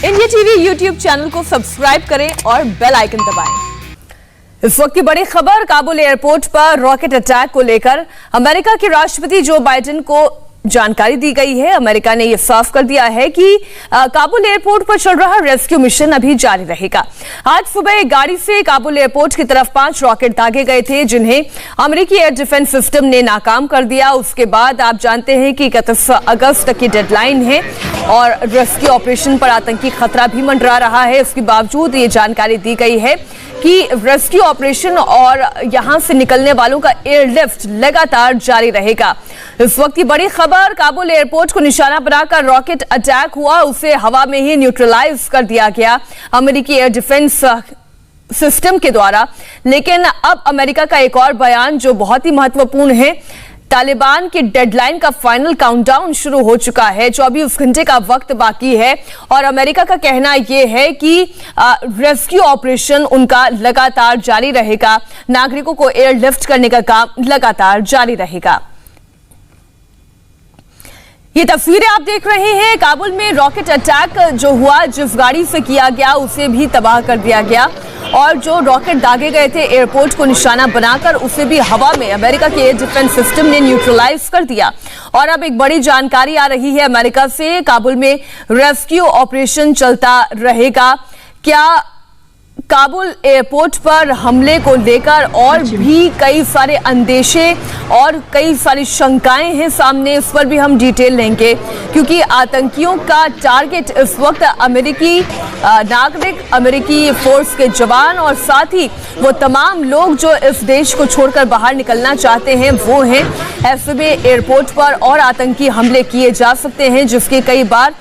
India TV YouTube channel को subscribe करें और बेल आइकन दबाएं। इस वक्त की बड़ी खबर, काबुल एयरपोर्ट पर रॉकेट अटैक को लेकर अमेरिका के राष्ट्रपति जो बाइडेन को जानकारी दी गई है। अमेरिका ने यह साफ कर दिया है कि काबुल एयरपोर्ट पर चल रहा रेस्क्यू मिशन अभी जारी रहेगा। आज सुबह एक गाड़ी से काबुल एयरपोर्ट की तरफ 5 रॉकेट दागे गए थे, जिन्हें अमेरिकी एयर डिफेंस सिस्टम ने नाकाम कर दिया। उसके बाद आप जानते हैं कि 31 अगस्त तक की डेडलाइन है और रेस्क्यू ऑपरेशन पर आतंकी खतरा भी मंडरा रहा है। इसके बावजूद ये जानकारी दी गई है कि रेस्क्यू ऑपरेशन और यहां से निकलने वालों का एयरलिफ्ट लगातार जारी रहेगा। इस वक्त की बड़ी खबर, काबुल एयरपोर्ट को निशाना बनाकर रॉकेट अटैक हुआ, उसे हवा में ही न्यूट्रलाइज कर दिया गया अमेरिकी एयर डिफेंस सिस्टम के द्वारा। लेकिन अब अमेरिका का एक और बयान जो बहुत ही महत्वपूर्ण है, तालिबान की डेडलाइन का फाइनल काउंटडाउन शुरू हो चुका है। 24 घंटे का वक्त बाकी है और अमेरिका का कहना यह है कि रेस्क्यू ऑपरेशन उनका लगातार जारी रहेगा। नागरिकों को एयरलिफ्ट करने का काम लगातार जारी रहेगा। ये तस्वीरें आप देख रहे हैं, काबुल में रॉकेट अटैक जो हुआ, जिस गाड़ी से किया गया उसे भी तबाह कर दिया गया और जो रॉकेट दागे गए थे एयरपोर्ट को निशाना बनाकर, उसे भी हवा में अमेरिका के एयर डिफेंस सिस्टम ने न्यूट्रलाइज कर दिया। और अब एक बड़ी जानकारी आ रही है अमेरिका से, काबुल में रेस्क्यू ऑपरेशन चलता रहेगा। क्या काबुल एयरपोर्ट पर हमले को लेकर और भी कई सारे अंदेशे और कई सारी शंकाएं हैं सामने, इस पर भी हम डिटेल लेंगे, क्योंकि आतंकियों का टारगेट इस वक्त अमेरिकी नागरिक, अमेरिकी फोर्स के जवान और साथ ही वो तमाम लोग जो इस देश को छोड़कर बाहर निकलना चाहते हैं वो हैं। ऐसे में एयरपोर्ट पर और आतंकी हमले किए जा सकते हैं, जिसके कई बार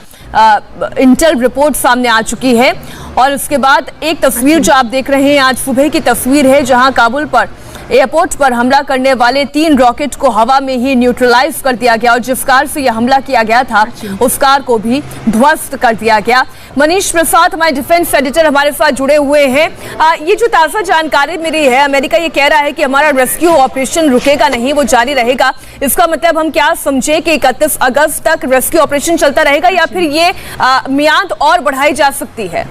इंटेल रिपोर्ट सामने आ चुकी है। और उसके बाद एक तस्वीर जो आप देख रहे हैं, आज सुबह की तस्वीर है, जहां काबुल पर एयरपोर्ट पर हमला करने वाले 3 रॉकेट को हवा में ही न्यूट्रलाइज कर दिया गया और जिस कार से यह हमला किया गया था उस कार को भी ध्वस्त कर दिया गया। मनीष प्रसाद हमारे डिफेंस एडिटर हमारे साथ जुड़े हुए हैं। ये जो ताज़ा जानकारी मिली है, अमेरिका ये कह रहा है कि हमारा रेस्क्यू ऑपरेशन रुकेगा नहीं, वो जारी रहेगा। इसका मतलब हम क्या समझे कि 31 अगस्त तक रेस्क्यू ऑपरेशन चलता रहेगा या फिर ये मियाद और बढ़ाई जा सकती है?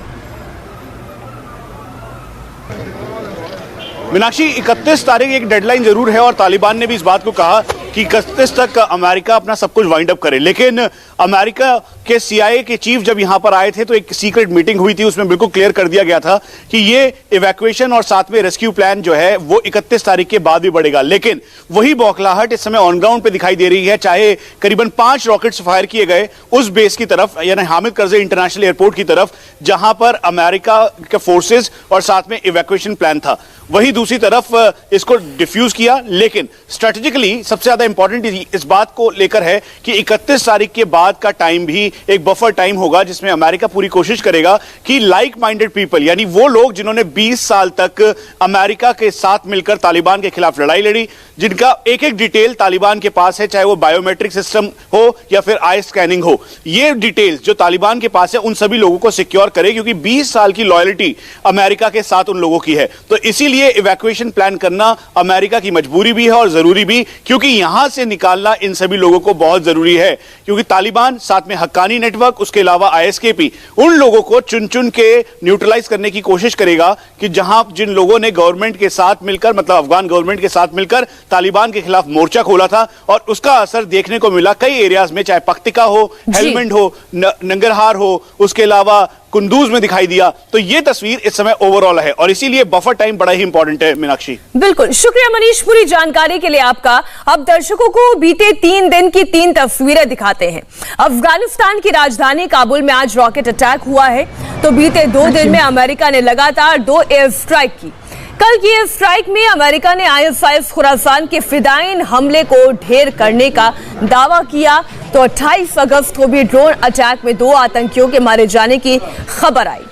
मीनाक्षी, 31 तारीख एक डेडलाइन जरूर है और तालिबान ने भी इस बात को कहा कि 31 तक अमेरिका अपना सब कुछ वाइंड अप करे। लेकिन अमेरिका के CIA के चीफ जब यहां पर आए थे तो एक सीक्रेट मीटिंग हुई थी, उसमें बिल्कुल क्लियर कर दिया गया था कि ये इवैक्यूएशन और साथ में रेस्क्यू प्लान जो है वो 31 तारीख के बाद भी बढ़ेगा। लेकिन वही बौखलाहट इस समय ऑन ग्राउंड पे दिखाई दे रही है, चाहे करीबन 5 रॉकेट्स फायर किए गए उस बेस की तरफ, यानी हामिद करज़ई इंटरनेशनल एयरपोर्ट की तरफ, जहां पर अमेरिका के फोर्सेज और साथ में इवैक्यूएशन प्लान था। वही दूसरी तरफ इसको डिफ्यूज किया। लेकिन स्ट्रेटेजिकली सबसे ज्यादा इंपॉर्टेंट इस बात को लेकर है कि 31 तारीख के बाद का टाइम भी एक बफर टाइम होगा, जिसमें अमेरिका पूरी कोशिश करेगा कि लाइक माइंडेड पीपल, यानी वो लोग जिन्होंने 20 साल तक अमेरिका के साथ मिलकर तालिबान के खिलाफ लड़ाई लड़ी, जिनका एक एक डिटेल तालिबान के पास है, चाहे वो बायोमेट्रिक सिस्टम हो या फिर आई स्कैनिंग हो, ये डिटेल्स जो तालिबान के पास है उन सभी लोगों को सिक्योर करे, क्योंकि 20 साल की लॉयल्टी अमेरिका के साथ उन लोगों की है। तो इसीलिए इवैक्यूएशन प्लान करना अमेरिका की मजबूरी भी है और जरूरी भी, क्योंकि यहां से निकालना इन सभी लोगों को बहुत जरूरी है। क्योंकि तालिबान, साथ में हक्कानी नेटवर्क, उसके अलावा ISKP उन लोगों को चुन चुन के न्यूट्रलाइज करने की कोशिश करेगा कि जहां जिन लोगों ने गवर्नमेंट के साथ मिलकर, मतलब अफगान गवर्नमेंट के साथ मिलकर तालिबान के खिलाफ मोर्चा खोला था और उसका असर देखने को मिला कई एरियाज में, चाहे पख्तिका हो, हेलमंड हो, नंगरहार हो, उसके अलावा कुंदूज में दिखाई दिया। तो ये तस्वीर इस समय ओवरऑल है और इसीलिए बफर टाइम बड़ा ही इंपॉर्टेंट है। मीनाक्षी, बिल्कुल शुक्रिया मनीष पूरी जानकारी के लिए आपका। अब दर्शकों को बीते 3 दिन की 3 तस्वीरें दिखाते हैं। अफगानिस्तान की राजधानी काबुल में आज रॉकेट अटैक हुआ है, तो बीते 2 दिन में अमेरिका ने लगातार 2 एयर स्ट्राइक की। कल की एयर स्ट्राइक में अमेरिका ने ISIS खुरासान के फिदायीन हमले को ढेर करने का दावा किया, तो 28 अगस्त को भी ड्रोन अटैक में 2 आतंकियों के मारे जाने की खबर आई।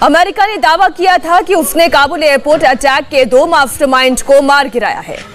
अमेरिका ने दावा किया था कि उसने काबुल एयरपोर्ट अटैक के 2 मास्टरमाइंड को मार गिराया है।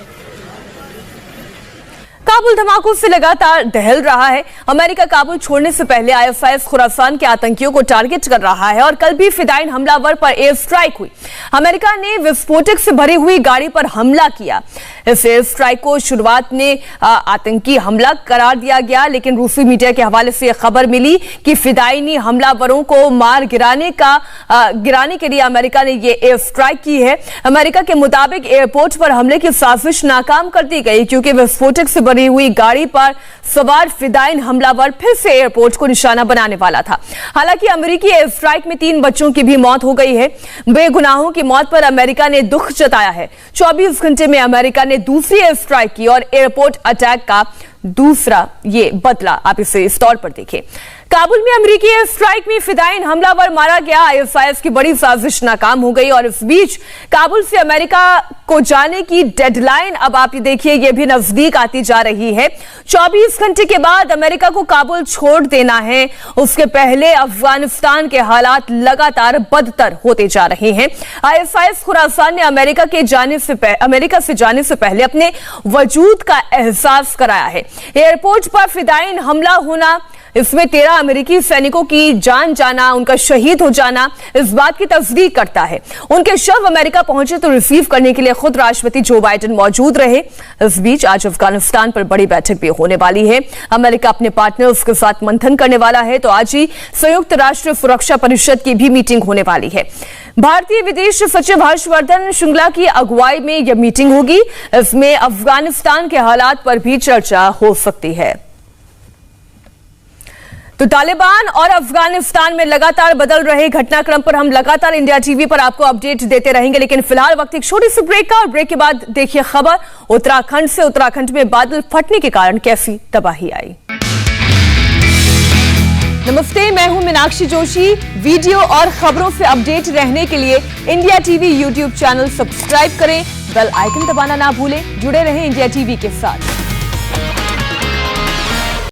काबुल धमाकों से लगातार दहल रहा है। अमेरिका काबुल छोड़ने से पहले ISIS खुरासान के आतंकियों को टारगेट कर रहा है और कल भी फिदायीन हमलावर पर एयर स्ट्राइक हुई। अमेरिका ने विस्फोटक से भरी हुई गाड़ी पर हमला किया। इस एयर स्ट्राइक को शुरुआत में आतंकी हमला करार दिया गया, लेकिन रूसी मीडिया के हवाले से खबर मिली कि फिदायनी हमलावरों को मार गिराने के लिए अमेरिका ने यह एयर स्ट्राइक की है। अमेरिका के मुताबिक एयरपोर्ट पर हमले की साजिश नाकाम कर दी गई, क्योंकि विस्फोटक से भरी हुई गाड़ी पर सवार फिदायन हमलावर फिर से एयरपोर्ट को निशाना बनाने वाला था। हालांकि अमेरिकी एयर स्ट्राइक में 3 बच्चों की भी मौत हो गई है। बेगुनाहों की मौत पर अमेरिका ने दुख जताया है। 24 घंटे में अमेरिका ने दूसरी एयर स्ट्राइक की और एयरपोर्ट अटैक का दूसरा ये बदला आप इसे इस तौर पर देखें। काबुल में अमेरिकी एयर स्ट्राइक में फिदायन हमलावर मारा गया। आईएसआईएस की बड़ी साजिश नाकाम हो गई और इस बीच काबुल से अमेरिका को जाने की डेडलाइन अब आप ये देखिए ये भी नजदीक आती जा रही है। 24 घंटे के बाद अमेरिका को काबुल छोड़ देना है। उसके पहले अफगानिस्तान के हालात लगातार बदतर होते जा रहे हैं। आईएसआईएस खुरासान ने अमेरिका से जाने से पहले अपने वजूद का एहसास कराया है। एयरपोर्ट पर फिदायन हमला होना, इसमें 13 अमेरिकी सैनिकों की जान जाना, उनका शहीद हो जाना इस बात की तस्दीक करता है। उनके शव अमेरिका पहुंचे तो रिसीव करने के लिए खुद राष्ट्रपति जो बाइडेन मौजूद रहे। इस बीच आज अफगानिस्तान पर बड़ी बैठक भी होने वाली है। अमेरिका अपने पार्टनर्स के साथ मंथन करने वाला है, तो आज ही संयुक्त राष्ट्र सुरक्षा परिषद की भी मीटिंग होने वाली है। भारतीय विदेश सचिव हर्षवर्धन श्रृंगला की अगुवाई में यह मीटिंग होगी। इसमें अफगानिस्तान के हालात पर भी चर्चा हो सकती है। तो तालिबान और अफगानिस्तान में लगातार बदल रहे घटनाक्रम पर हम लगातार इंडिया टीवी पर आपको अपडेट देते रहेंगे, लेकिन फिलहाल वक्त एक छोटी सी ब्रेक का, और ब्रेक के बाद देखिए खबर उत्तराखंड से। उत्तराखंड में बादल फटने के कारण कैसी तबाही आई। नमस्ते, मैं हूं मीनाक्षी जोशी। वीडियो और खबरों से अपडेट रहने के लिए India TV YouTube channel subscribe करें, बेल आइकन दबाना ना भूलें। जुड़े रहें इंडिया टीवी के साथ।